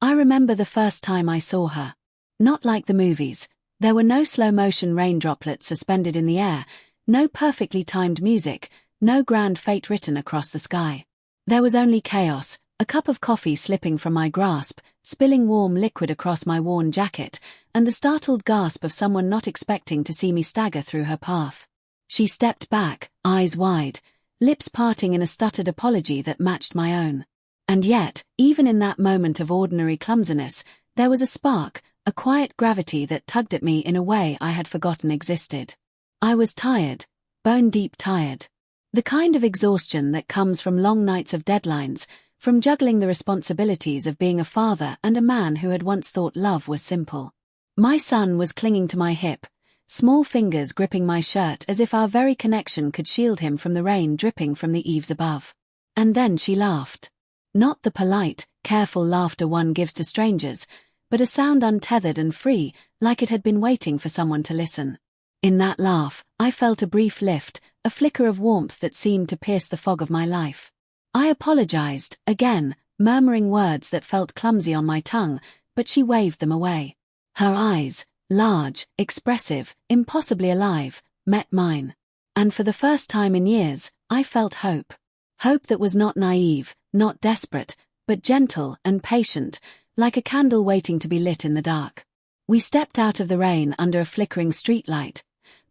I remember the first time I saw her. Not like the movies. There were no slow-motion rain droplets suspended in the air, no perfectly timed music, no grand fate written across the sky. There was only chaos, a cup of coffee slipping from my grasp, spilling warm liquid across my worn jacket, and the startled gasp of someone not expecting to see me stagger through her path. She stepped back, eyes wide, lips parting in a stuttered apology that matched my own. And yet, even in that moment of ordinary clumsiness, there was a spark, a quiet gravity that tugged at me in a way I had forgotten existed. I was tired, bone-deep tired. The kind of exhaustion that comes from long nights of deadlines, from juggling the responsibilities of being a father and a man who had once thought love was simple. My son was clinging to my hip, small fingers gripping my shirt as if our very connection could shield him from the rain dripping from the eaves above. And then she laughed. Not the polite, careful laughter one gives to strangers, but a sound untethered and free, like it had been waiting for someone to listen. In that laugh, I felt a brief lift, a flicker of warmth that seemed to pierce the fog of my life. I apologized, again, murmuring words that felt clumsy on my tongue, but she waved them away. Her eyes, large, expressive, impossibly alive, met mine. And for the first time in years, I felt hope. Hope that was not naive, not desperate, but gentle and patient, like a candle waiting to be lit in the dark. We stepped out of the rain under a flickering streetlight,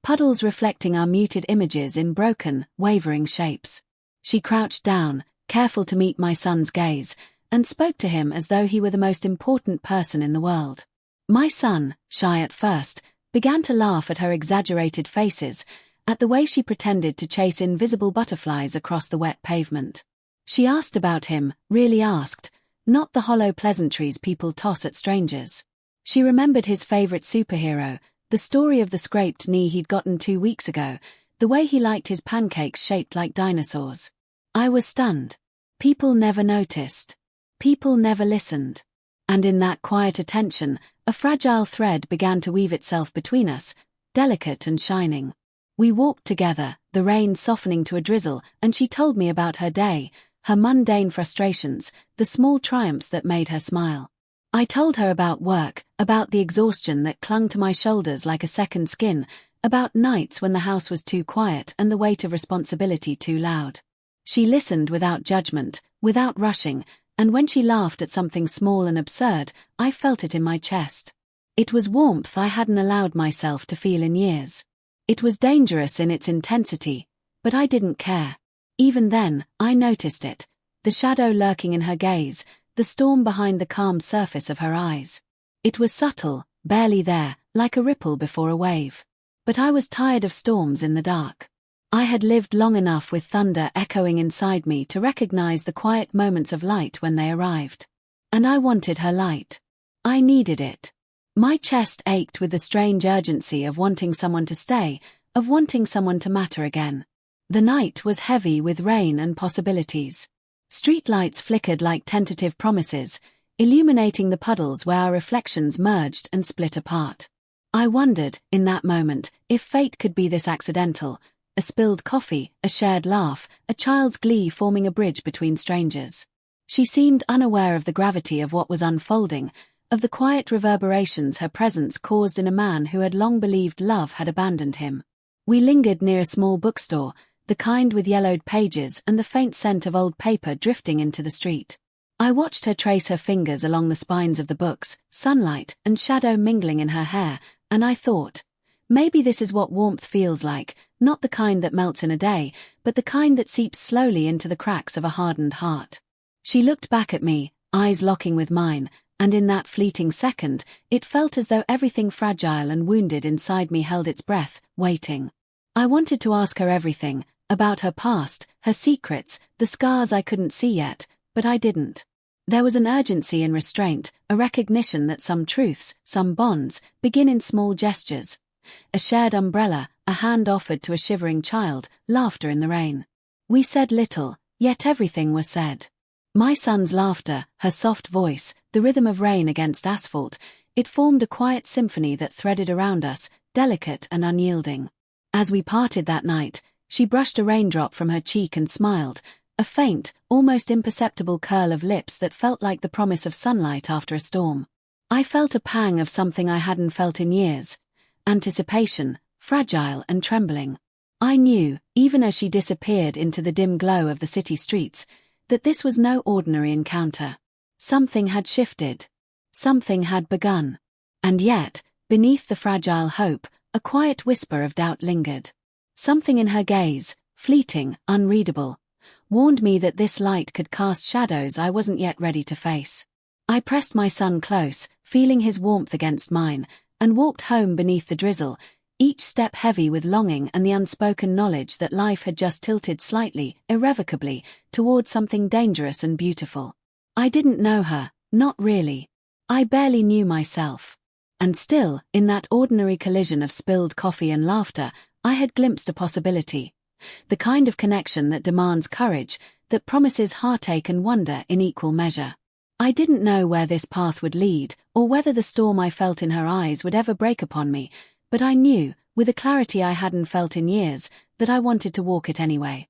puddles reflecting our muted images in broken, wavering shapes. She crouched down, careful to meet my son's gaze, and spoke to him as though he were the most important person in the world. My son, shy at first, began to laugh at her exaggerated faces, at the way she pretended to chase invisible butterflies across the wet pavement. She asked about him, really asked, not the hollow pleasantries people toss at strangers. She remembered his favorite superhero, the story of the scraped knee he'd gotten 2 weeks ago, the way he liked his pancakes shaped like dinosaurs. I was stunned. People never noticed. People never listened. And in that quiet attention, a fragile thread began to weave itself between us, delicate and shining. We walked together, the rain softening to a drizzle, and she told me about her day, her mundane frustrations, the small triumphs that made her smile. I told her about work, about the exhaustion that clung to my shoulders like a second skin, about nights when the house was too quiet and the weight of responsibility too loud. She listened without judgment, without rushing, and when she laughed at something small and absurd, I felt it in my chest. It was warmth I hadn't allowed myself to feel in years. It was dangerous in its intensity, but I didn't care. Even then, I noticed it, the shadow lurking in her gaze, the storm behind the calm surface of her eyes. It was subtle, barely there, like a ripple before a wave. But I was tired of storms in the dark. I had lived long enough with thunder echoing inside me to recognize the quiet moments of light when they arrived. And I wanted her light. I needed it. My chest ached with the strange urgency of wanting someone to stay, of wanting someone to matter again. The night was heavy with rain and possibilities. Streetlights flickered like tentative promises, illuminating the puddles where our reflections merged and split apart. I wondered, in that moment, if fate could be this accidental, a spilled coffee, a shared laugh, a child's glee forming a bridge between strangers. She seemed unaware of the gravity of what was unfolding, of the quiet reverberations her presence caused in a man who had long believed love had abandoned him. We lingered near a small bookstore, the kind with yellowed pages and the faint scent of old paper drifting into the street. I watched her trace her fingers along the spines of the books, sunlight and shadow mingling in her hair, and I thought, maybe this is what warmth feels like, not the kind that melts in a day, but the kind that seeps slowly into the cracks of a hardened heart. She looked back at me, eyes locking with mine, and in that fleeting second, it felt as though everything fragile and wounded inside me held its breath, waiting. I wanted to ask her everything, about her past, her secrets, the scars I couldn't see yet, but I didn't. There was an urgency and restraint, a recognition that some truths, some bonds, begin in small gestures. A shared umbrella, a hand offered to a shivering child, laughter in the rain. We said little, yet everything was said. My son's laughter, her soft voice, the rhythm of rain against asphalt, it formed a quiet symphony that threaded around us, delicate and unyielding. As we parted that night, she brushed a raindrop from her cheek and smiled, A faint, almost imperceptible curl of lips that felt like the promise of sunlight after a storm. I felt a pang of something I hadn't felt in years. Anticipation, fragile and trembling. I knew, even as she disappeared into the dim glow of the city streets, that this was no ordinary encounter. Something had shifted. Something had begun. And yet, beneath the fragile hope, a quiet whisper of doubt lingered. Something in her gaze, fleeting, unreadable, warned me that this light could cast shadows I wasn't yet ready to face. I pressed my son close, feeling his warmth against mine, and walked home beneath the drizzle, each step heavy with longing and the unspoken knowledge that life had just tilted slightly, irrevocably, toward something dangerous and beautiful. I didn't know her, not really. I barely knew myself. And still, in that ordinary collision of spilled coffee and laughter, I had glimpsed a possibility. The kind of connection that demands courage, that promises heartache and wonder in equal measure. I didn't know where this path would lead, or whether the storm I felt in her eyes would ever break upon me, but I knew, with a clarity I hadn't felt in years, that I wanted to walk it anyway.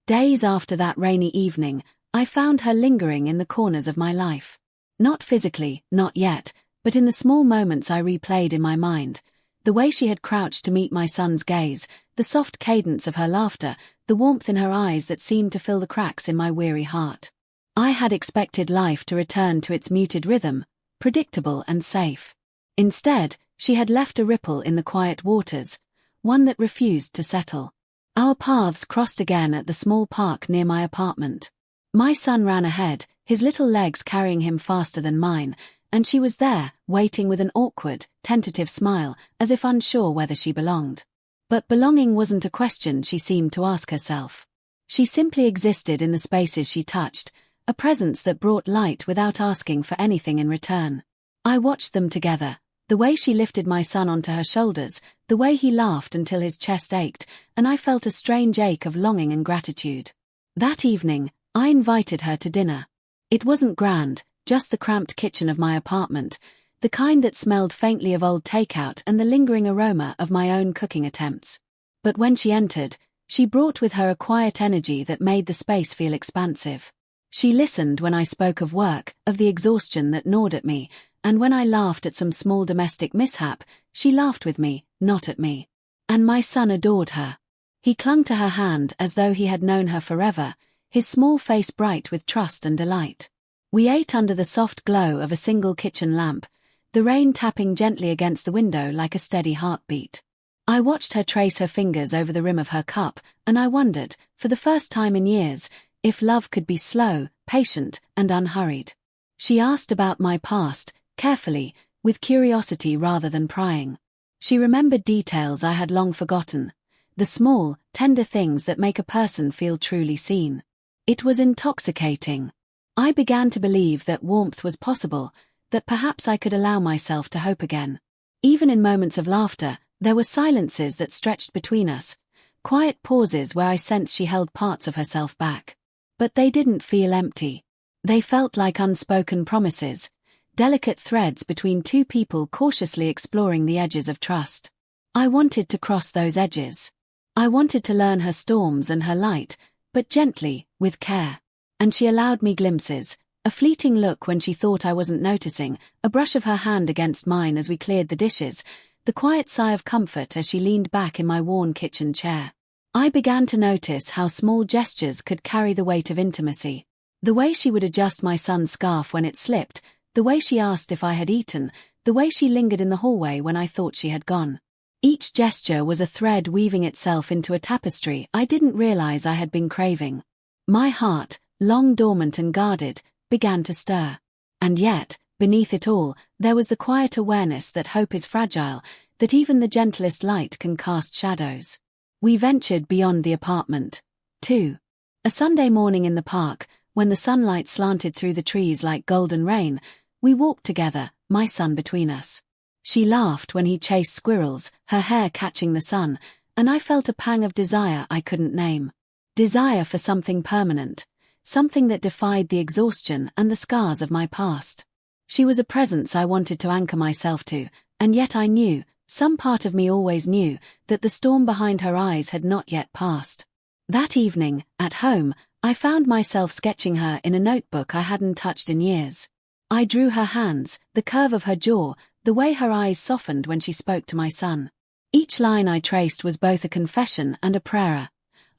Days after that rainy evening, I found her lingering in the corners of my life. Not physically, not yet, but in the small moments I replayed in my mind. The way she had crouched to meet my son's gaze, the soft cadence of her laughter, the warmth in her eyes that seemed to fill the cracks in my weary heart. I had expected life to return to its muted rhythm, predictable and safe. Instead, she had left a ripple in the quiet waters, one that refused to settle. Our paths crossed again at the small park near my apartment. My son ran ahead, his little legs carrying him faster than mine, and she was there, waiting with an awkward, tentative smile, as if unsure whether she belonged. But belonging wasn't a question she seemed to ask herself. She simply existed in the spaces she touched, a presence that brought light without asking for anything in return. I watched them together, the way she lifted my son onto her shoulders, the way he laughed until his chest ached, and I felt a strange ache of longing and gratitude. That evening, I invited her to dinner. It wasn't grand, just the cramped kitchen of my apartment, the kind that smelled faintly of old takeout and the lingering aroma of my own cooking attempts. But when she entered, she brought with her a quiet energy that made the space feel expansive. She listened when I spoke of work, of the exhaustion that gnawed at me, and when I laughed at some small domestic mishap, she laughed with me, not at me. And my son adored her. He clung to her hand as though he had known her forever, his small face bright with trust and delight. We ate under the soft glow of a single kitchen lamp, the rain tapping gently against the window like a steady heartbeat. I watched her trace her fingers over the rim of her cup, and I wondered, for the first time in years, if love could be slow, patient, and unhurried. She asked about my past, carefully, with curiosity rather than prying. She remembered details I had long forgotten, the small, tender things that make a person feel truly seen. It was intoxicating. I began to believe that warmth was possible, that perhaps I could allow myself to hope again. Even in moments of laughter, there were silences that stretched between us, quiet pauses where I sensed she held parts of herself back. But they didn't feel empty. They felt like unspoken promises, delicate threads between two people cautiously exploring the edges of trust. I wanted to cross those edges. I wanted to learn her storms and her light, but gently, with care. And she allowed me glimpses, a fleeting look when she thought I wasn't noticing, a brush of her hand against mine as we cleared the dishes, the quiet sigh of comfort as she leaned back in my worn kitchen chair. I began to notice how small gestures could carry the weight of intimacy. The way she would adjust my son's scarf when it slipped, the way she asked if I had eaten, the way she lingered in the hallway when I thought she had gone. Each gesture was a thread weaving itself into a tapestry I didn't realize I had been craving. My heart, long dormant and guarded, began to stir. And yet, beneath it all, there was the quiet awareness that hope is fragile, that even the gentlest light can cast shadows. We ventured beyond the apartment. 2. A Sunday morning in the park, when the sunlight slanted through the trees like golden rain, we walked together, my son between us. She laughed when he chased squirrels, her hair catching the sun, and I felt a pang of desire I couldn't name. Desire for something permanent, something that defied the exhaustion and the scars of my past. She was a presence I wanted to anchor myself to, and yet I knew, some part of me always knew, that the storm behind her eyes had not yet passed. That evening, at home, I found myself sketching her in a notebook I hadn't touched in years. I drew her hands, the curve of her jaw, the way her eyes softened when she spoke to my son. Each line I traced was both a confession and a prayer,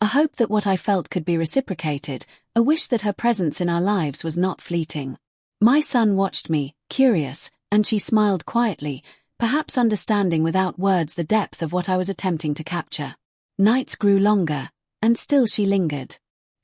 a hope that what I felt could be reciprocated, a wish that her presence in our lives was not fleeting. My son watched me, curious, and she smiled quietly, perhaps understanding without words the depth of what I was attempting to capture. Nights grew longer, and still she lingered.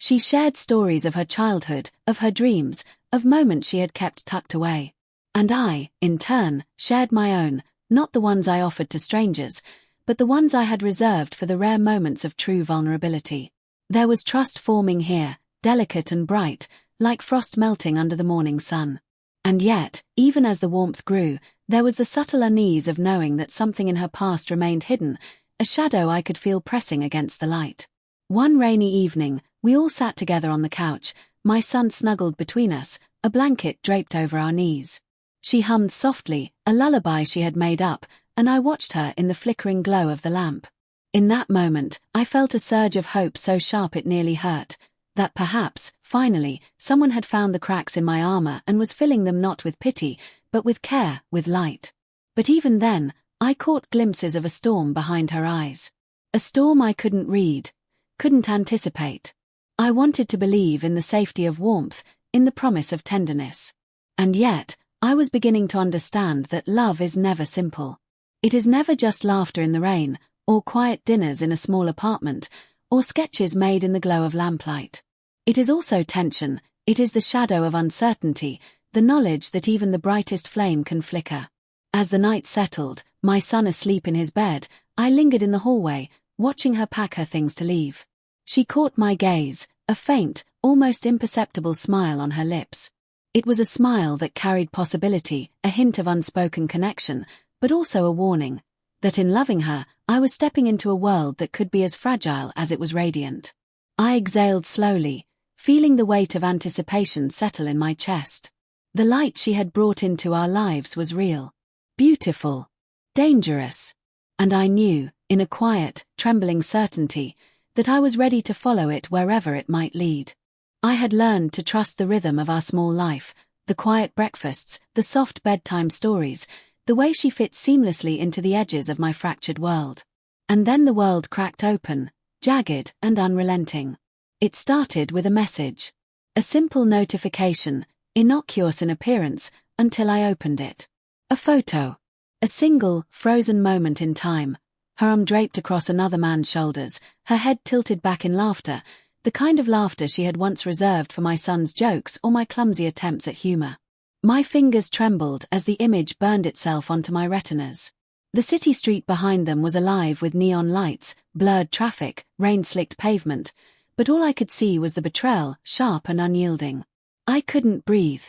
She shared stories of her childhood, of her dreams, of moments she had kept tucked away. And I, in turn, shared my own, not the ones I offered to strangers, but the ones I had reserved for the rare moments of true vulnerability. There was trust forming here, delicate and bright, like frost melting under the morning sun. And yet, even as the warmth grew, there was the subtle unease of knowing that something in her past remained hidden, a shadow I could feel pressing against the light. One rainy evening, we all sat together on the couch, my son snuggled between us, a blanket draped over our knees. She hummed softly, a lullaby she had made up, and I watched her in the flickering glow of the lamp. In that moment, I felt a surge of hope so sharp it nearly hurt, that perhaps, finally, someone had found the cracks in my armor and was filling them not with pity, but with care, with light. But even then, I caught glimpses of a storm behind her eyes. A storm I couldn't read, couldn't anticipate. I wanted to believe in the safety of warmth, in the promise of tenderness. And yet, I was beginning to understand that love is never simple. It is never just laughter in the rain, or quiet dinners in a small apartment, or sketches made in the glow of lamplight. It is also tension, it is the shadow of uncertainty, the knowledge that even the brightest flame can flicker. As the night settled, my son asleep in his bed, I lingered in the hallway, watching her pack her things to leave. She caught my gaze, a faint, almost imperceptible smile on her lips. It was a smile that carried possibility, a hint of unspoken connection, but also a warning, that in loving her, I was stepping into a world that could be as fragile as it was radiant. I exhaled slowly, feeling the weight of anticipation settle in my chest. The light she had brought into our lives was real, beautiful, dangerous, and I knew, in a quiet, trembling certainty, that I was ready to follow it wherever it might lead. I had learned to trust the rhythm of our small life, the quiet breakfasts, the soft bedtime stories, the way she fit seamlessly into the edges of my fractured world. And then the world cracked open, jagged and unrelenting. It started with a message. A simple notification, innocuous in appearance, until I opened it. A photo. A single, frozen moment in time, her arm draped across another man's shoulders, her head tilted back in laughter, the kind of laughter she had once reserved for my son's jokes or my clumsy attempts at humor. My fingers trembled as the image burned itself onto my retinas. The city street behind them was alive with neon lights, blurred traffic, rain-slicked pavement, but all I could see was the betrayal, sharp and unyielding. I couldn't breathe.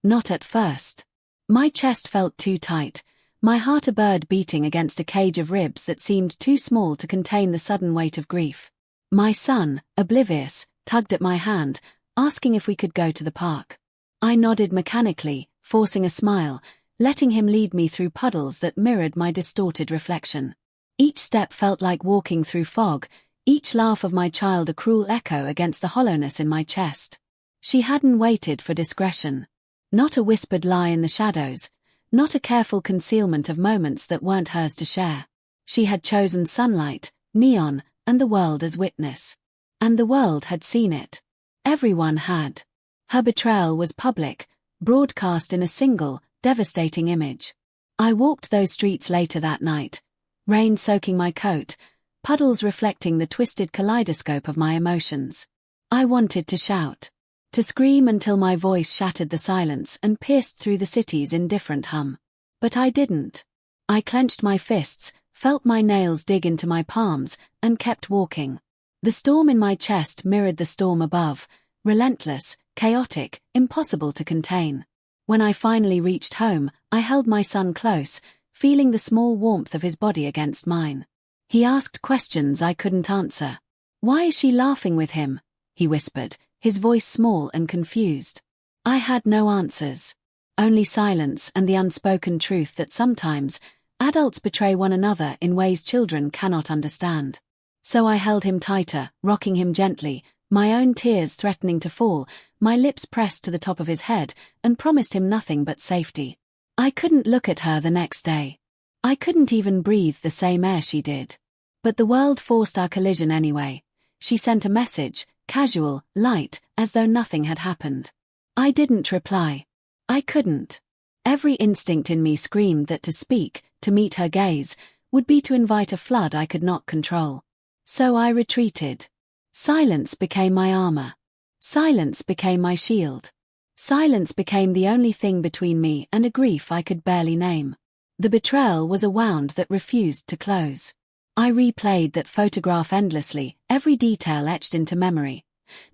Not at first. My chest felt too tight, my heart a bird beating against a cage of ribs that seemed too small to contain the sudden weight of grief. My son, oblivious, tugged at my hand, asking if we could go to the park. I nodded mechanically, forcing a smile, letting him lead me through puddles that mirrored my distorted reflection. Each step felt like walking through fog, each laugh of my child a cruel echo against the hollowness in my chest. She hadn't waited for discretion. Not a whispered lie in the shadows, not a careful concealment of moments that weren't hers to share. She had chosen sunlight, neon, and the world as witness. And the world had seen it. Everyone had. Her betrayal was public, broadcast in a single, devastating image. I walked those streets later that night, rain soaking my coat, puddles reflecting the twisted kaleidoscope of my emotions. I wanted to shout, to scream until my voice shattered the silence and pierced through the city's indifferent hum. But I didn't. I clenched my fists, felt my nails dig into my palms, and kept walking. The storm in my chest mirrored the storm above, relentless, chaotic, impossible to contain. When I finally reached home, I held my son close, feeling the small warmth of his body against mine. He asked questions I couldn't answer. "Why is she laughing with him?" he whispered, his voice small and confused. I had no answers. Only silence and the unspoken truth that sometimes, adults betray one another in ways children cannot understand. So I held him tighter, rocking him gently, My own tears threatening to fall, my lips pressed to the top of his head, and promised him nothing but safety. I couldn't look at her the next day. I couldn't even breathe the same air she did. But the world forced our collision anyway. She sent a message, casual, light, as though nothing had happened. I didn't reply. I couldn't. Every instinct in me screamed that to speak, to meet her gaze, would be to invite a flood I could not control. So I retreated. Silence became my armor. Silence became my shield. Silence became the only thing between me and a grief I could barely name. The betrayal was a wound that refused to close. I replayed that photograph endlessly, every detail etched into memory.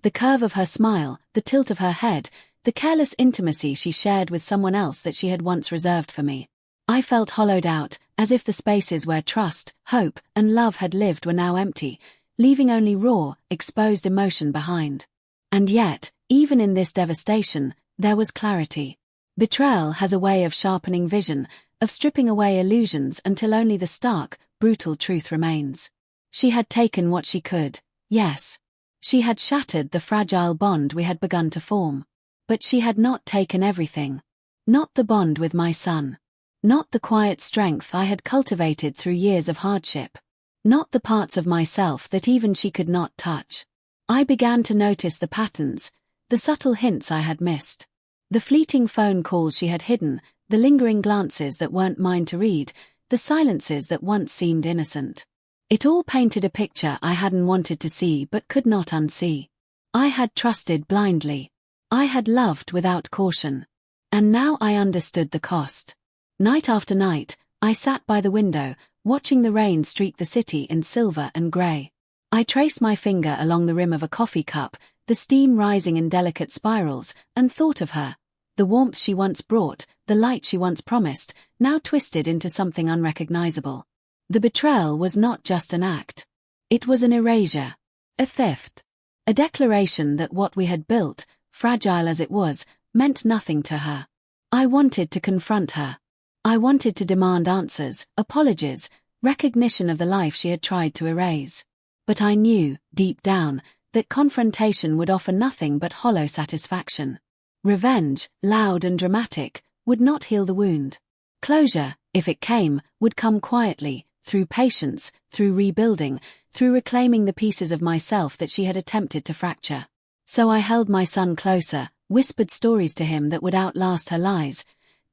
The curve of her smile, the tilt of her head, the careless intimacy she shared with someone else that she had once reserved for me. I felt hollowed out, as if the spaces where trust, hope, and love had lived were now empty, leaving only raw, exposed emotion behind. And yet, even in this devastation, there was clarity. Betrayal has a way of sharpening vision, of stripping away illusions until only the stark, brutal truth remains. She had taken what she could, yes. She had shattered the fragile bond we had begun to form. But she had not taken everything. Not the bond with my son. Not the quiet strength I had cultivated through years of hardship. Not the parts of myself that even she could not touch. I began to notice the patterns, the subtle hints I had missed. The fleeting phone calls she had hidden, the lingering glances that weren't mine to read, the silences that once seemed innocent. It all painted a picture I hadn't wanted to see but could not unsee. I had trusted blindly. I had loved without caution. And now I understood the cost. Night after night, I sat by the window, watching the rain streak the city in silver and grey. I traced my finger along the rim of a coffee cup, the steam rising in delicate spirals, and thought of her. The warmth she once brought, the light she once promised, now twisted into something unrecognizable. The betrayal was not just an act. It was an erasure. A theft. A declaration that what we had built, fragile as it was, meant nothing to her. I wanted to confront her. I wanted to demand answers, apologies, recognition of the life she had tried to erase. But I knew, deep down, that confrontation would offer nothing but hollow satisfaction. Revenge, loud and dramatic, would not heal the wound. Closure, if it came, would come quietly, through patience, through rebuilding, through reclaiming the pieces of myself that she had attempted to fracture. So I held my son closer, whispered stories to him that would outlast her lies,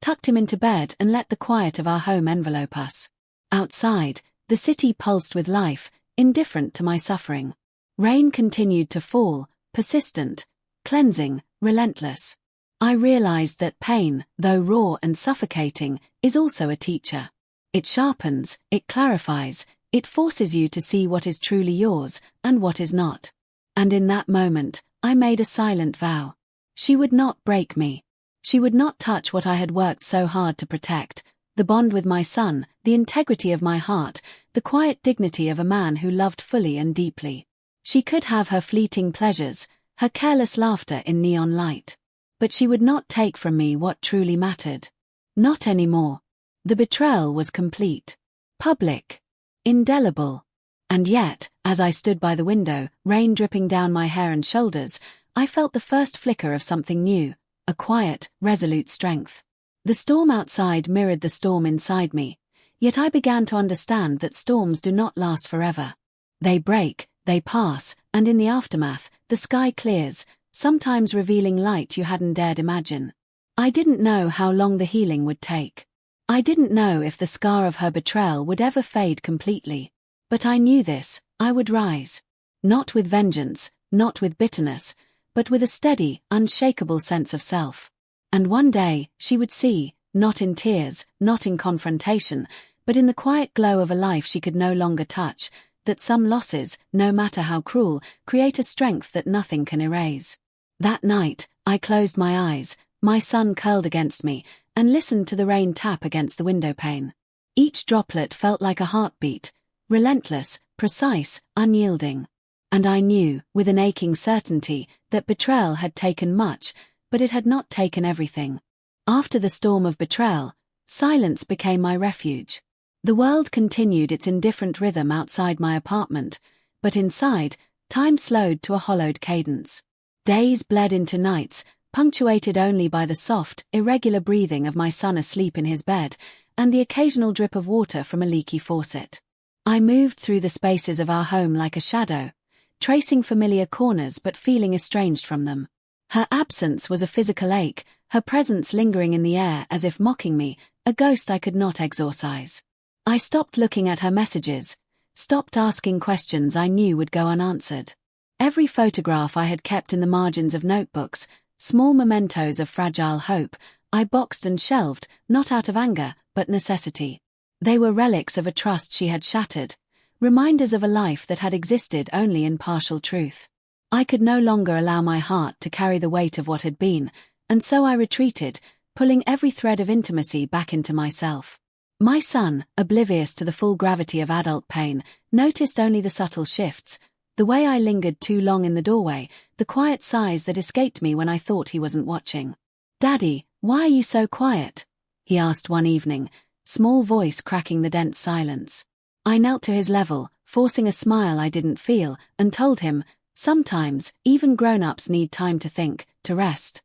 tucked him into bed and let the quiet of our home envelope us. Outside, the city pulsed with life, indifferent to my suffering. Rain continued to fall, persistent, cleansing, relentless. I realized that pain, though raw and suffocating, is also a teacher. It sharpens, it clarifies, it forces you to see what is truly yours and what is not. And in that moment, I made a silent vow. She would not break me. She would not touch what I had worked so hard to protect, the bond with my son, the integrity of my heart, the quiet dignity of a man who loved fully and deeply. She could have her fleeting pleasures, her careless laughter in neon light. But she would not take from me what truly mattered. Not anymore. The betrayal was complete. Public. Indelible. And yet, as I stood by the window, rain dripping down my hair and shoulders, I felt the first flicker of something new, a quiet, resolute strength. The storm outside mirrored the storm inside me, yet I began to understand that storms do not last forever. They break, they pass, and in the aftermath, the sky clears, sometimes revealing light you hadn't dared imagine. I didn't know how long the healing would take. I didn't know if the scar of her betrayal would ever fade completely. But I knew this, I would rise. Not with vengeance, not with bitterness, but with a steady, unshakable sense of self. And one day, she would see, not in tears, not in confrontation, but in the quiet glow of a life she could no longer touch, that some losses, no matter how cruel, create a strength that nothing can erase. That night, I closed my eyes, my son curled against me, and listened to the rain tap against the windowpane. Each droplet felt like a heartbeat, relentless, precise, unyielding. And I knew, with an aching certainty, that betrayal had taken much, but it had not taken everything. After the storm of betrayal, silence became my refuge. The world continued its indifferent rhythm outside my apartment, but inside, Time slowed to a hollowed cadence. Days bled into nights, punctuated only by the soft, irregular breathing of my son asleep in his bed, and the occasional drip of water from a leaky faucet. I moved through the spaces of our home like a shadow, tracing familiar corners but feeling estranged from them. Her absence was a physical ache, her presence lingering in the air as if mocking me, a ghost I could not exorcise. I stopped looking at her messages, stopped asking questions I knew would go unanswered. Every photograph I had kept in the margins of notebooks, small mementos of fragile hope, I boxed and shelved, not out of anger, but necessity. They were relics of a trust she had shattered, reminders of a life that had existed only in partial truth. I could no longer allow my heart to carry the weight of what had been, and so I retreated, pulling every thread of intimacy back into myself. My son, oblivious to the full gravity of adult pain, noticed only the subtle shifts, the way I lingered too long in the doorway, the quiet sighs that escaped me when I thought he wasn't watching. "Daddy, why are you so quiet?" he asked one evening, small voice cracking the dense silence. I knelt to his level, forcing a smile I didn't feel, and told him, "Sometimes, even grown-ups need time to think, to rest."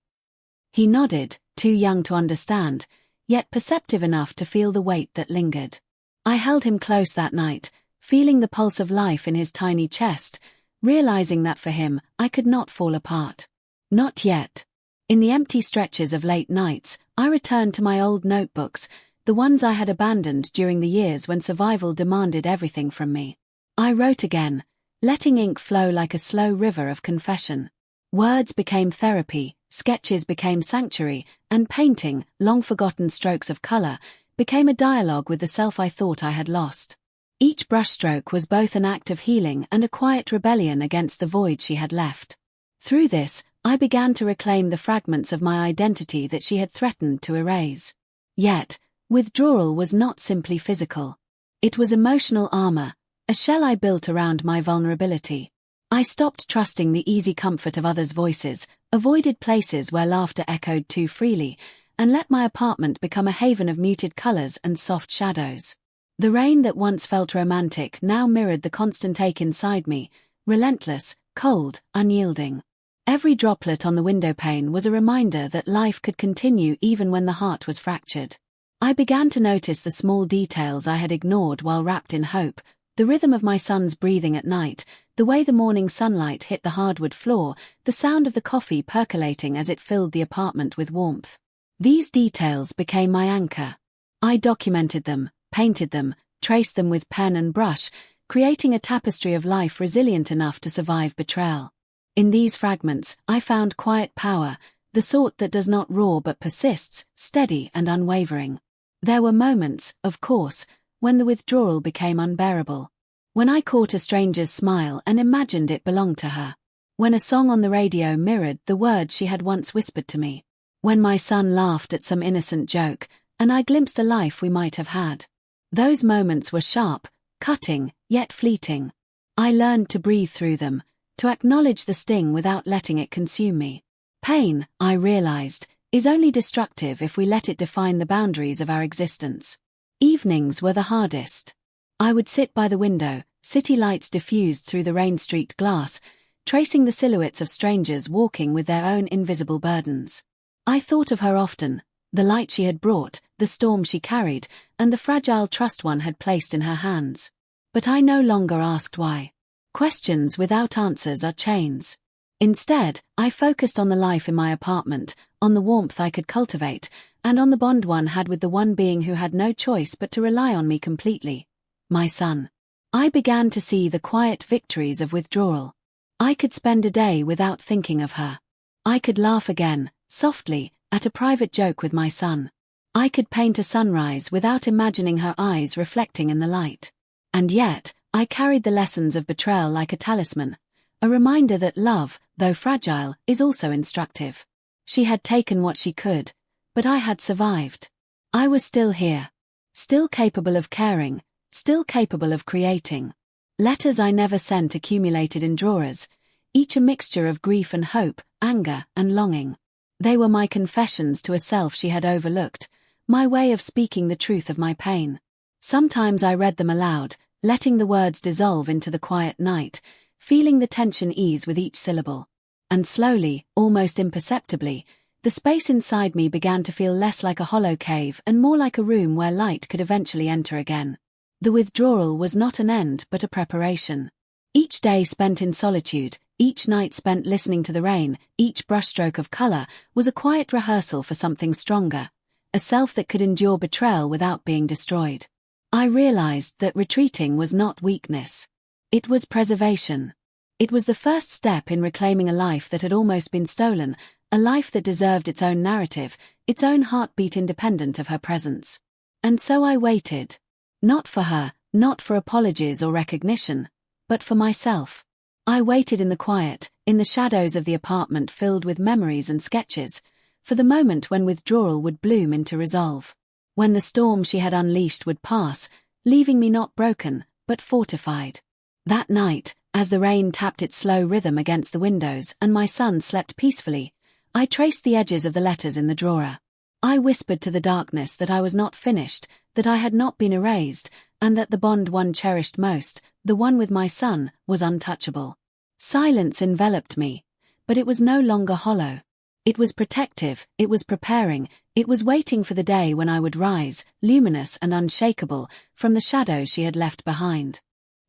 He nodded, too young to understand, yet perceptive enough to feel the weight that lingered. I held him close that night, feeling the pulse of life in his tiny chest, realizing that for him, I could not fall apart. Not yet. In the empty stretches of late nights, I returned to my old notebooks, the ones I had abandoned during the years when survival demanded everything from me. I wrote again, letting ink flow like a slow river of confession. Words became therapy, sketches became sanctuary, and painting, long-forgotten strokes of color, became a dialogue with the self I thought I had lost. Each brushstroke was both an act of healing and a quiet rebellion against the void she had left. Through this, I began to reclaim the fragments of my identity that she had threatened to erase. Yet, withdrawal was not simply physical. It was emotional armor, a shell I built around my vulnerability. I stopped trusting the easy comfort of others' voices, avoided places where laughter echoed too freely, and let my apartment become a haven of muted colors and soft shadows. The rain that once felt romantic now mirrored the constant ache inside me, relentless, cold, unyielding. Every droplet on the windowpane was a reminder that life could continue even when the heart was fractured. I began to notice the small details I had ignored while wrapped in hope, the rhythm of my son's breathing at night, the way the morning sunlight hit the hardwood floor, the sound of the coffee percolating as it filled the apartment with warmth. These details became my anchor. I documented them, painted them, traced them with pen and brush, creating a tapestry of life resilient enough to survive betrayal. In these fragments, I found quiet power, the sort that does not roar but persists, steady and unwavering. There were moments, of course, when the withdrawal became unbearable. When I caught a stranger's smile and imagined it belonged to her. When a song on the radio mirrored the words she had once whispered to me. When my son laughed at some innocent joke, and I glimpsed a life we might have had. Those moments were sharp, cutting, yet fleeting. I learned to breathe through them, to acknowledge the sting without letting it consume me. Pain, I realized, is only destructive if we let it define the boundaries of our existence. Evenings were the hardest. I would sit by the window, city lights diffused through the rain-streaked glass, tracing the silhouettes of strangers walking with their own invisible burdens. I thought of her often, the light she had brought, the storm she carried, and the fragile trust one had placed in her hands. But I no longer asked why. Questions without answers are chains. Instead, I focused on the life in my apartment, on the warmth I could cultivate, and on the bond one had with the one being who had no choice but to rely on me completely. My son. I began to see the quiet victories of withdrawal. I could spend a day without thinking of her. I could laugh again, softly, at a private joke with my son. I could paint a sunrise without imagining her eyes reflecting in the light. And yet, I carried the lessons of betrayal like a talisman, a reminder that love, though fragile, is also instructive. She had taken what she could, but I had survived. I was still here. Still capable of caring, still capable of creating. Letters I never sent accumulated in drawers, each a mixture of grief and hope, anger and longing. They were my confessions to a self she had overlooked, my way of speaking the truth of my pain. Sometimes I read them aloud, letting the words dissolve into the quiet night, feeling the tension ease with each syllable. And slowly, almost imperceptibly, the space inside me began to feel less like a hollow cave and more like a room where light could eventually enter again. The withdrawal was not an end but a preparation. Each day spent in solitude, each night spent listening to the rain, each brushstroke of color was a quiet rehearsal for something stronger, a self that could endure betrayal without being destroyed. I realized that retreating was not weakness. It was preservation. It was the first step in reclaiming a life that had almost been stolen, a life that deserved its own narrative, its own heartbeat independent of her presence. And so I waited. Not for her, not for apologies or recognition, but for myself. I waited in the quiet, in the shadows of the apartment filled with memories and sketches, for the moment when withdrawal would bloom into resolve. When the storm she had unleashed would pass, leaving me not broken, but fortified. That night, as the rain tapped its slow rhythm against the windows and my son slept peacefully, I traced the edges of the letters in the drawer. I whispered to the darkness that I was not finished, that I had not been erased, and that the bond one cherished most, the one with my son, was untouchable. Silence enveloped me, but it was no longer hollow. It was protective, it was preparing, it was waiting for the day when I would rise, luminous and unshakable, from the shadows she had left behind.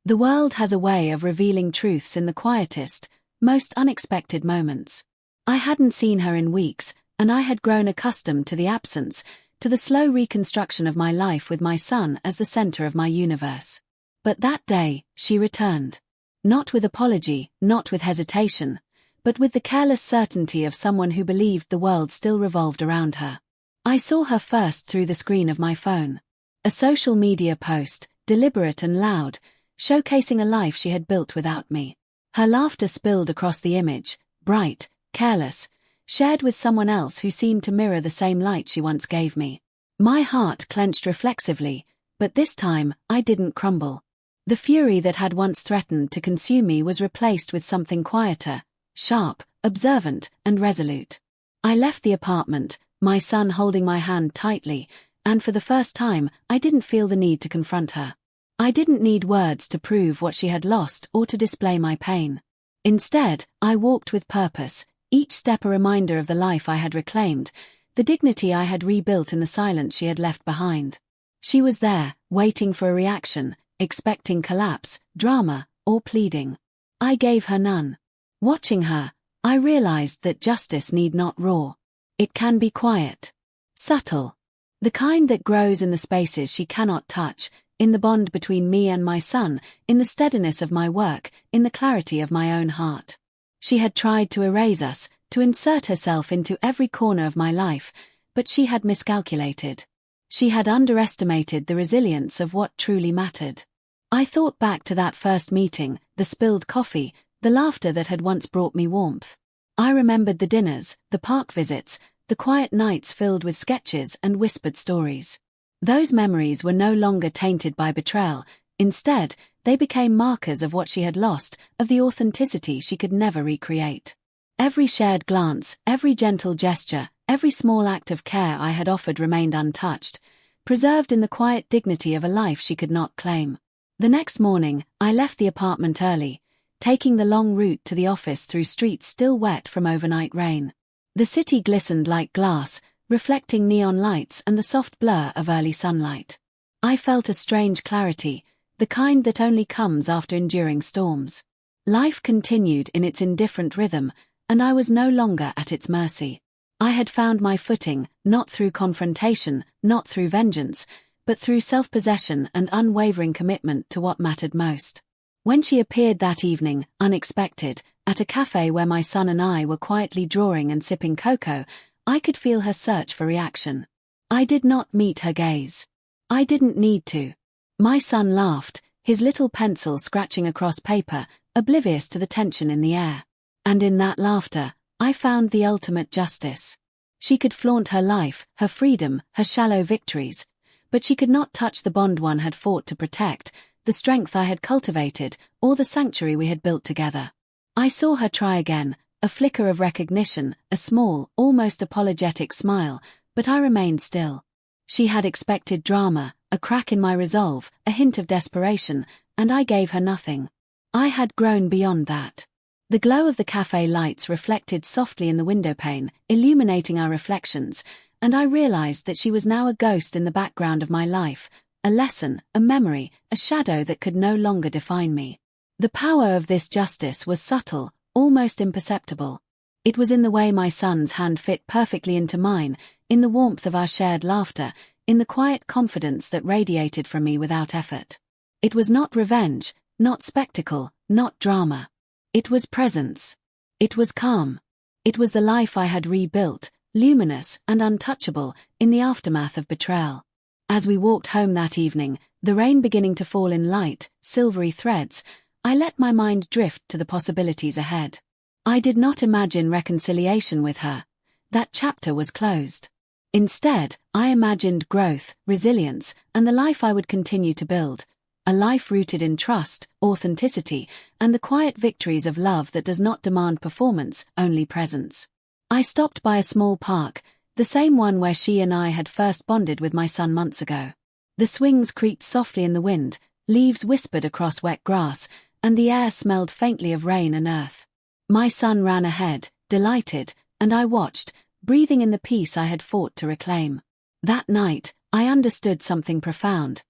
The world has a way of revealing truths in the quietest, most unexpected moments. I hadn't seen her in weeks, and I had grown accustomed to the absence, to the slow reconstruction of my life with my son as the center of my universe. But that day, she returned. Not with apology, not with hesitation, but with the careless certainty of someone who believed the world still revolved around her. I saw her first through the screen of my phone. A social media post, deliberate and loud, showcasing a life she had built without me. Her laughter spilled across the image, bright, careless, shared with someone else who seemed to mirror the same light she once gave me. My heart clenched reflexively, but this time, I didn't crumble. The fury that had once threatened to consume me was replaced with something quieter, sharp, observant, and resolute. I left the apartment, my son holding my hand tightly, and for the first time, I didn't feel the need to confront her. I didn't need words to prove what she had lost or to display my pain. Instead, I walked with purpose, each step a reminder of the life I had reclaimed, the dignity I had rebuilt in the silence she had left behind. She was there, waiting for a reaction, expecting collapse, drama, or pleading. I gave her none. Watching her, I realized that justice need not roar. It can be quiet, subtle, the kind that grows in the spaces she cannot touch, in the bond between me and my son, in the steadiness of my work, in the clarity of my own heart. She had tried to erase us, to insert herself into every corner of my life, but she had miscalculated. She had underestimated the resilience of what truly mattered. I thought back to that first meeting, the spilled coffee, the laughter that had once brought me warmth. I remembered the dinners, the park visits, the quiet nights filled with sketches and whispered stories. Those memories were no longer tainted by betrayal. Instead, they became markers of what she had lost, of the authenticity she could never recreate. Every shared glance, every gentle gesture, every small act of care I had offered remained untouched, preserved in the quiet dignity of a life she could not claim. The next morning, I left the apartment early, taking the long route to the office through streets still wet from overnight rain. The city glistened like glass, reflecting neon lights and the soft blur of early sunlight. I felt a strange clarity, the kind that only comes after enduring storms. Life continued in its indifferent rhythm, and I was no longer at its mercy. I had found my footing, not through confrontation, not through vengeance, but through self-possession and unwavering commitment to what mattered most. When she appeared that evening, unexpected, at a cafe where my son and I were quietly drawing and sipping cocoa, I could feel her search for reaction. I did not meet her gaze. I didn't need to. My son laughed, his little pencil scratching across paper, oblivious to the tension in the air. And in that laughter, I found the ultimate justice. She could flaunt her life, her freedom, her shallow victories, but she could not touch the bond one had fought to protect, the strength I had cultivated, or the sanctuary we had built together. I saw her try again, a flicker of recognition, a small, almost apologetic smile, but I remained still. She had expected drama, a crack in my resolve, a hint of desperation, and I gave her nothing. I had grown beyond that. The glow of the cafe lights reflected softly in the window pane, illuminating our reflections, and I realized that she was now a ghost in the background of my life, a lesson, a memory, a shadow that could no longer define me. The power of this justice was subtle, almost imperceptible. It was in the way my son's hand fit perfectly into mine, in the warmth of our shared laughter, in the quiet confidence that radiated from me without effort. It was not revenge, not spectacle, not drama. It was presence. It was calm. It was the life I had rebuilt, luminous and untouchable, in the aftermath of betrayal. As we walked home that evening, the rain beginning to fall in light, silvery threads, I let my mind drift to the possibilities ahead. I did not imagine reconciliation with her. That chapter was closed. Instead, I imagined growth, resilience, and the life I would continue to build. A life rooted in trust, authenticity, and the quiet victories of love that does not demand performance, only presence. I stopped by a small park, the same one where she and I had first bonded with my son months ago. The swings creaked softly in the wind, leaves whispered across wet grass, and the air smelled faintly of rain and earth. My son ran ahead, delighted, and I watched, breathing in the peace I had fought to reclaim. That night, I understood something profound.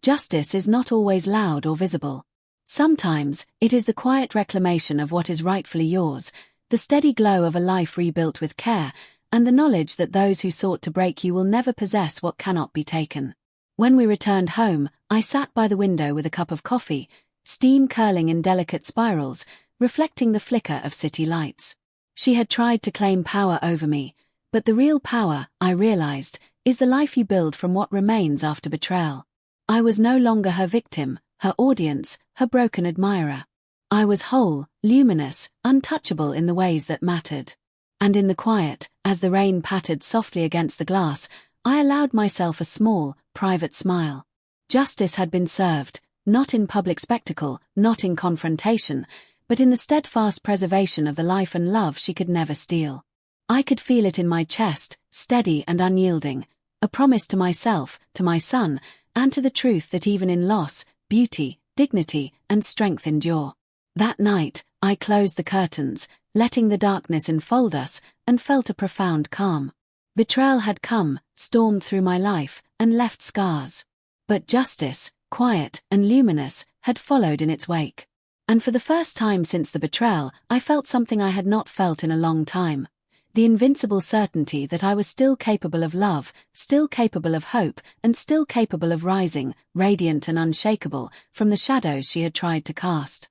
Justice is not always loud or visible. Sometimes, it is the quiet reclamation of what is rightfully yours, the steady glow of a life rebuilt with care, and the knowledge that those who sought to break you will never possess what cannot be taken. When we returned home, I sat by the window with a cup of coffee, steam curling in delicate spirals, reflecting the flicker of city lights. She had tried to claim power over me, but the real power, I realized, is the life you build from what remains after betrayal. I was no longer her victim, her audience, her broken admirer. I was whole, luminous, untouchable in the ways that mattered. And in the quiet, as the rain pattered softly against the glass, I allowed myself a small, private smile. Justice had been served, not in public spectacle, not in confrontation, but in the steadfast preservation of the life and love she could never steal. I could feel it in my chest, steady and unyielding, a promise to myself, to my son, and to the truth that even in loss, beauty, dignity, and strength endure. That night, I closed the curtains, letting the darkness enfold us, and felt a profound calm. Betrayal had come, stormed through my life, and left scars. But justice, quiet and luminous, had followed in its wake. And for the first time since the betrayal, I felt something I had not felt in a long time. The invincible certainty that I was still capable of love, still capable of hope, and still capable of rising, radiant and unshakable, from the shadows she had tried to cast.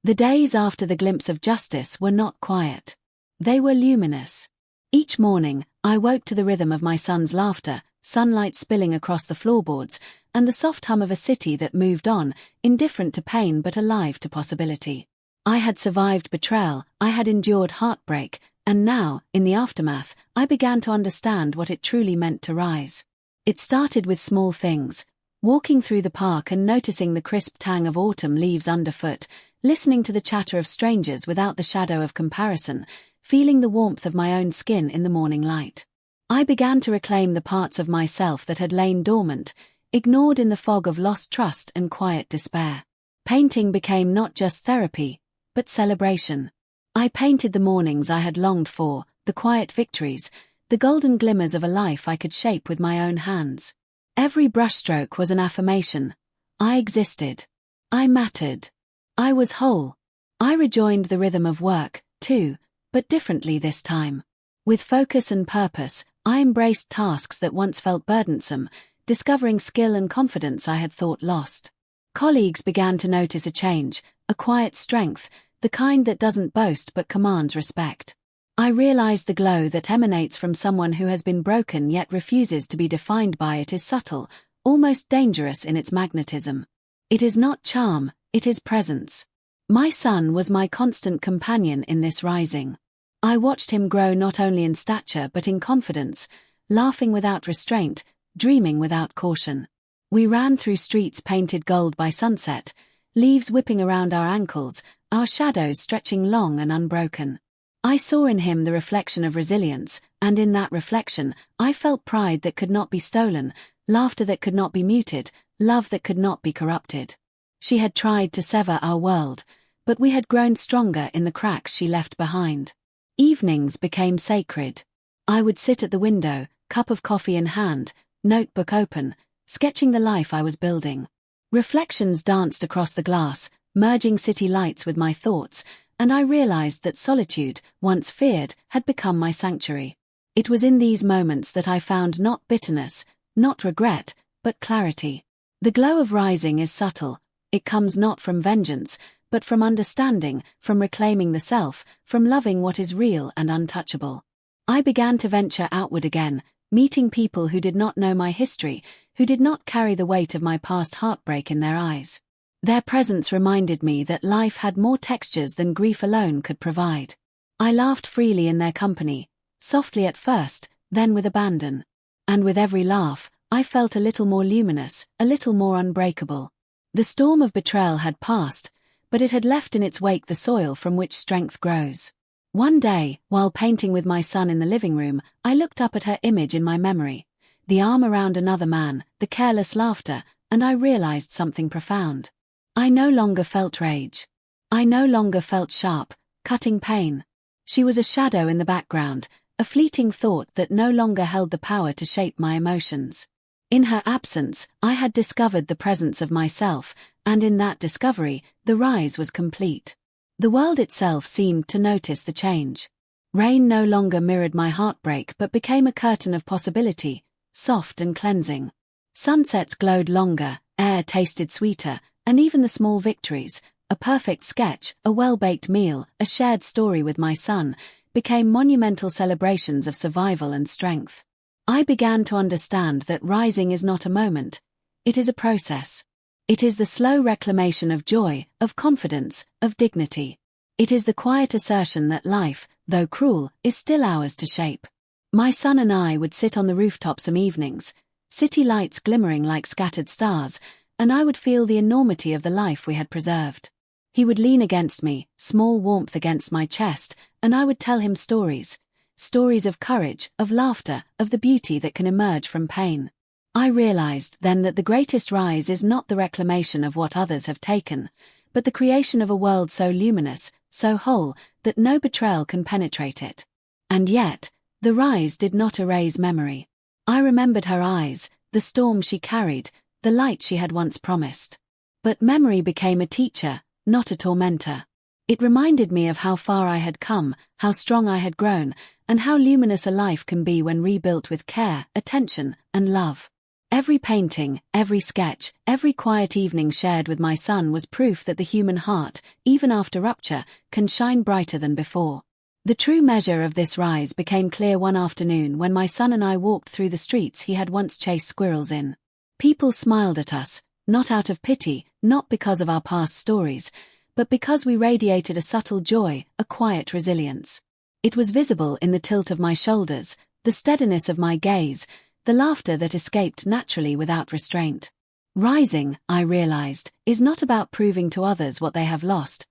The days after the glimpse of justice were not quiet. They were luminous. Each morning, I woke to the rhythm of my son's laughter, sunlight spilling across the floorboards, and the soft hum of a city that moved on, indifferent to pain but alive to possibility. I had survived betrayal, I had endured heartbreak, and now, in the aftermath, I began to understand what it truly meant to rise. It started with small things, walking through the park and noticing the crisp tang of autumn leaves underfoot, listening to the chatter of strangers without the shadow of comparison, feeling the warmth of my own skin in the morning light. I began to reclaim the parts of myself that had lain dormant, ignored in the fog of lost trust and quiet despair. Painting became not just therapy, but celebration. I painted the mornings I had longed for, the quiet victories, the golden glimmers of a life I could shape with my own hands. Every brushstroke was an affirmation. I existed. I mattered. I was whole. I rejoined the rhythm of work, too, but differently this time. With focus and purpose, I embraced tasks that once felt burdensome, discovering skill and confidence I had thought lost. Colleagues began to notice a change, a quiet strength, the kind that doesn't boast but commands respect. I realized the glow that emanates from someone who has been broken yet refuses to be defined by it is subtle, almost dangerous in its magnetism. It is not charm, it is presence. My son was my constant companion in this rising. I watched him grow not only in stature but in confidence, laughing without restraint, dreaming without caution. We ran through streets painted gold by sunset, leaves whipping around our ankles, our shadows stretching long and unbroken. I saw in him the reflection of resilience, and in that reflection, I felt pride that could not be stolen, laughter that could not be muted, love that could not be corrupted. She had tried to sever our world, but we had grown stronger in the cracks she left behind. Evenings became sacred. I would sit at the window, cup of coffee in hand, notebook open, sketching the life I was building. Reflections danced across the glass, merging city lights with my thoughts, and I realized that solitude, once feared, had become my sanctuary. It was in these moments that I found not bitterness, not regret, but clarity. The glow of rising is subtle. It comes not from vengeance, but from understanding, from reclaiming the self, from loving what is real and untouchable. I began to venture outward again, meeting people who did not know my history, who did not carry the weight of my past heartbreak in their eyes. Their presence reminded me that life had more textures than grief alone could provide. I laughed freely in their company, softly at first, then with abandon. And with every laugh, I felt a little more luminous, a little more unbreakable. The storm of betrayal had passed, but it had left in its wake the soil from which strength grows. One day, while painting with my son in the living room, I looked up at her image in my memory, the arm around another man, the careless laughter, and I realized something profound. I no longer felt rage. I no longer felt sharp, cutting pain. She was a shadow in the background, a fleeting thought that no longer held the power to shape my emotions. In her absence, I had discovered the presence of myself, and in that discovery, the rise was complete. The world itself seemed to notice the change. Rain no longer mirrored my heartbreak but became a curtain of possibility, soft and cleansing. Sunsets glowed longer, air tasted sweeter, and even the small victories, a perfect sketch, a well-baked meal, a shared story with my son, became monumental celebrations of survival and strength. I began to understand that rising is not a moment, it is a process. It is the slow reclamation of joy, of confidence, of dignity. It is the quiet assertion that life, though cruel, is still ours to shape. My son and I would sit on the rooftop some evenings, city lights glimmering like scattered stars, and I would feel the enormity of the life we had preserved. He would lean against me, small warmth against my chest, and I would tell him stories. Stories of courage, of laughter, of the beauty that can emerge from pain. I realized then that the greatest rise is not the reclamation of what others have taken, but the creation of a world so luminous, so whole, that no betrayal can penetrate it. And yet, the rise did not erase memory. I remembered her eyes, the storm she carried, the light she had once promised. But memory became a teacher, not a tormentor. It reminded me of how far I had come, how strong I had grown, and how luminous a life can be when rebuilt with care, attention, and love. Every painting, every sketch, every quiet evening shared with my son was proof that the human heart, even after rupture, can shine brighter than before. The true measure of this rise became clear one afternoon when my son and I walked through the streets he had once chased squirrels in. People smiled at us, not out of pity, not because of our past stories, but because we radiated a subtle joy, a quiet resilience. It was visible in the tilt of my shoulders, the steadiness of my gaze, the laughter that escaped naturally without restraint. Rising, I realized, is not about proving to others what they have lost.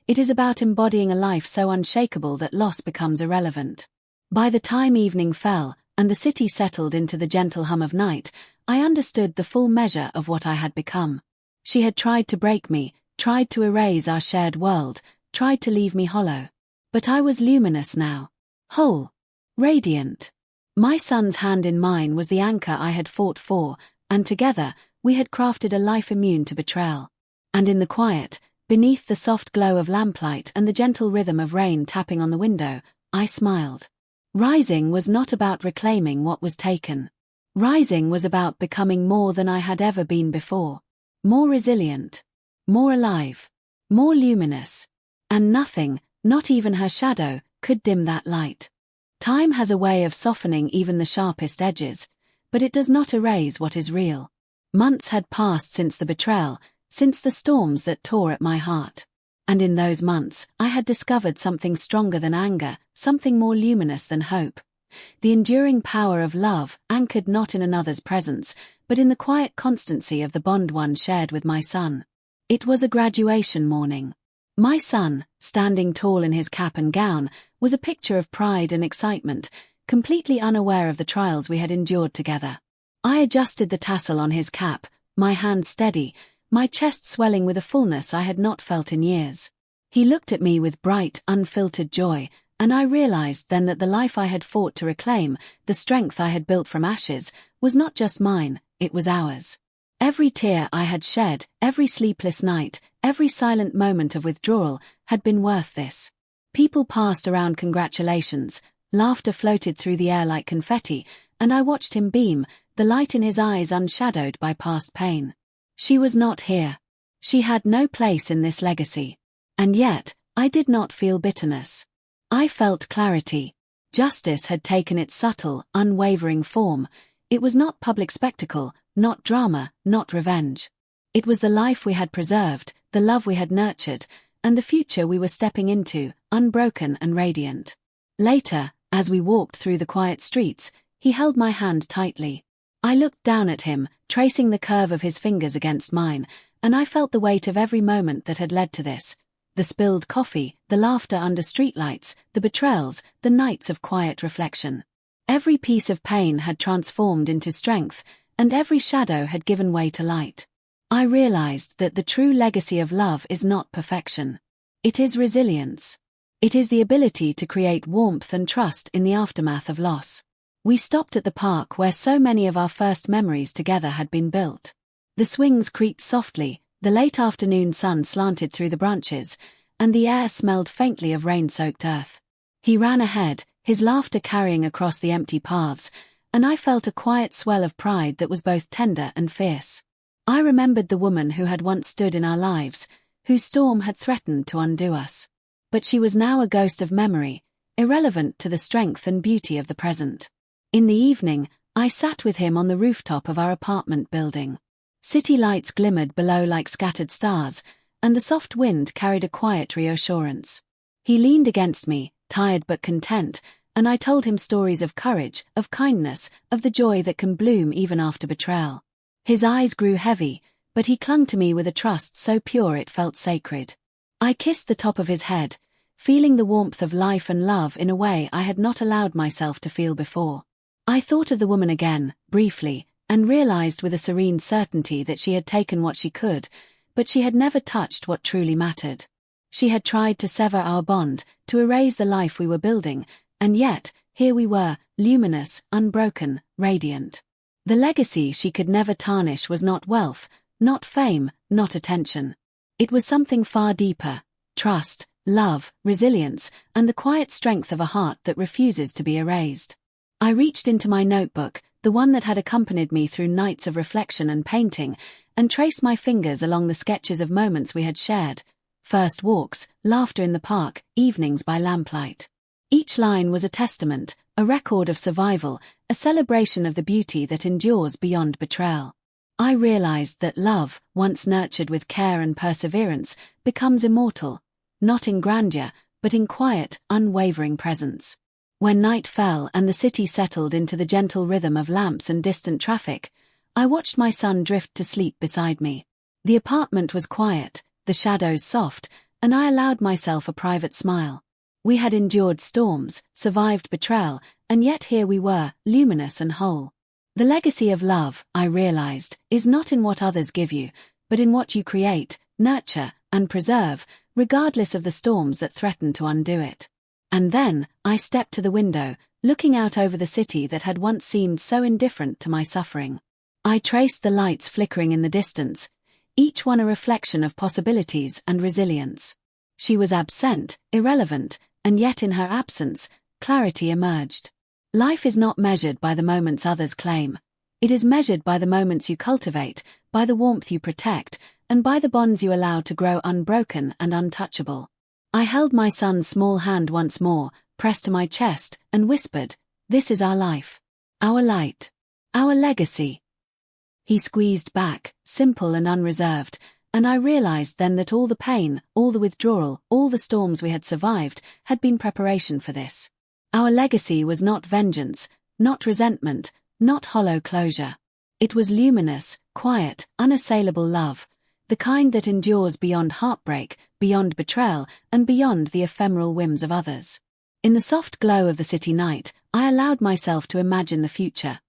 It is about embodying a life so unshakable that loss becomes irrelevant. By the time evening fell, and the city settled into the gentle hum of night, I understood the full measure of what I had become. She had tried to break me, tried to erase our shared world, tried to leave me hollow. But I was luminous now. Whole. Radiant. My son's hand in mine was the anchor I had fought for, and together, we had crafted a life immune to betrayal. And in the quiet, beneath the soft glow of lamplight and the gentle rhythm of rain tapping on the window, I smiled. Rising was not about reclaiming what was taken. Rising was about becoming more than I had ever been before. More resilient. More alive. More luminous. And nothing, not even her shadow, could dim that light. Time has a way of softening even the sharpest edges, but it does not erase what is real. Months had passed since the betrayal, since the storms that tore at my heart. And in those months, I had discovered something stronger than anger, something more luminous than hope. The enduring power of love, anchored not in another's presence, but in the quiet constancy of the bond one shared with my son. It was a graduation morning. My son, standing tall in his cap and gown, was a picture of pride and excitement, completely unaware of the trials we had endured together. I adjusted the tassel on his cap, my hand steady, my chest swelling with a fullness I had not felt in years. He looked at me with bright, unfiltered joy, and I realized then that the life I had fought to reclaim, the strength I had built from ashes, was not just mine, it was ours. Every tear I had shed, every sleepless night, every silent moment of withdrawal, had been worth this. People passed around congratulations, laughter floated through the air like confetti, and I watched him beam, the light in his eyes unshadowed by past pain. She was not here. She had no place in this legacy. And yet, I did not feel bitterness. I felt clarity. Justice had taken its subtle, unwavering form. It was not public spectacle, not drama, not revenge. It was the life we had preserved, the love we had nurtured, and the future we were stepping into, unbroken and radiant. Later, as we walked through the quiet streets, he held my hand tightly. I looked down at him, tracing the curve of his fingers against mine, and I felt the weight of every moment that had led to this. The spilled coffee, the laughter under streetlights, the betrayals, the nights of quiet reflection. Every piece of pain had transformed into strength, and every shadow had given way to light. I realized that the true legacy of love is not perfection. It is resilience. It is the ability to create warmth and trust in the aftermath of loss. We stopped at the park where so many of our first memories together had been built. The swings creaked softly, the late afternoon sun slanted through the branches, and the air smelled faintly of rain-soaked earth. He ran ahead, his laughter carrying across the empty paths, and I felt a quiet swell of pride that was both tender and fierce. I remembered the woman who had once stood in our lives, whose storm had threatened to undo us. But she was now a ghost of memory, irrelevant to the strength and beauty of the present. In the evening, I sat with him on the rooftop of our apartment building. City lights glimmered below like scattered stars, and the soft wind carried a quiet reassurance. He leaned against me, tired but content, and I told him stories of courage, of kindness, of the joy that can bloom even after betrayal. His eyes grew heavy, but he clung to me with a trust so pure it felt sacred. I kissed the top of his head, feeling the warmth of life and love in a way I had not allowed myself to feel before. I thought of the woman again, briefly, and realized with a serene certainty that she had taken what she could, but she had never touched what truly mattered. She had tried to sever our bond, to erase the life we were building, and yet, here we were, luminous, unbroken, radiant. The legacy she could never tarnish was not wealth, not fame, not attention. It was something far deeper: trust, love, resilience, and the quiet strength of a heart that refuses to be erased. I reached into my notebook, the one that had accompanied me through nights of reflection and painting, and traced my fingers along the sketches of moments we had shared. First walks, laughter in the park, evenings by lamplight. Each line was a testament, a record of survival, a celebration of the beauty that endures beyond betrayal. I realized that love, once nurtured with care and perseverance, becomes immortal, not in grandeur, but in quiet, unwavering presence. When night fell and the city settled into the gentle rhythm of lamps and distant traffic, I watched my son drift to sleep beside me. The apartment was quiet, the shadows soft, and I allowed myself a private smile. We had endured storms, survived betrayal, and yet here we were, luminous and whole. The legacy of love, I realized, is not in what others give you, but in what you create, nurture, and preserve, regardless of the storms that threaten to undo it. And then, I stepped to the window, looking out over the city that had once seemed so indifferent to my suffering. I traced the lights flickering in the distance, each one a reflection of possibilities and resilience. She was absent, irrelevant, and yet in her absence, clarity emerged. Life is not measured by the moments others claim. It is measured by the moments you cultivate, by the warmth you protect, and by the bonds you allow to grow unbroken and untouchable. I held my son's small hand once more, pressed to my chest, and whispered, "This is our life. Our light. Our legacy." He squeezed back, simple and unreserved, and I realized then that all the pain, all the withdrawal, all the storms we had survived, had been preparation for this. Our legacy was not vengeance, not resentment, not hollow closure. It was luminous, quiet, unassailable love, the kind that endures beyond heartbreak, beyond betrayal, and beyond the ephemeral whims of others. In the soft glow of the city night, I allowed myself to imagine the future.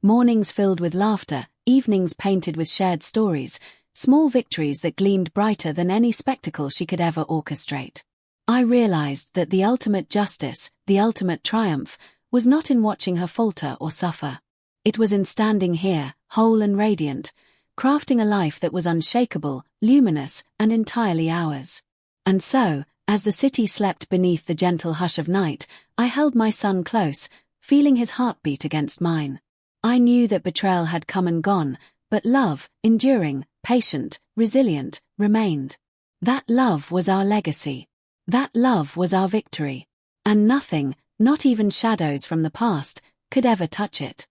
Mornings filled with laughter, evenings painted with shared stories, small victories that gleamed brighter than any spectacle she could ever orchestrate. I realized that the ultimate justice, the ultimate triumph, was not in watching her falter or suffer. It was in standing here, whole and radiant, crafting a life that was unshakable, luminous, and entirely ours. And so, as the city slept beneath the gentle hush of night, I held my son close, feeling his heartbeat against mine. I knew that betrayal had come and gone, but love, enduring, patient, resilient, remained. That love was our legacy. That love was our victory. And nothing, not even shadows from the past, could ever touch it.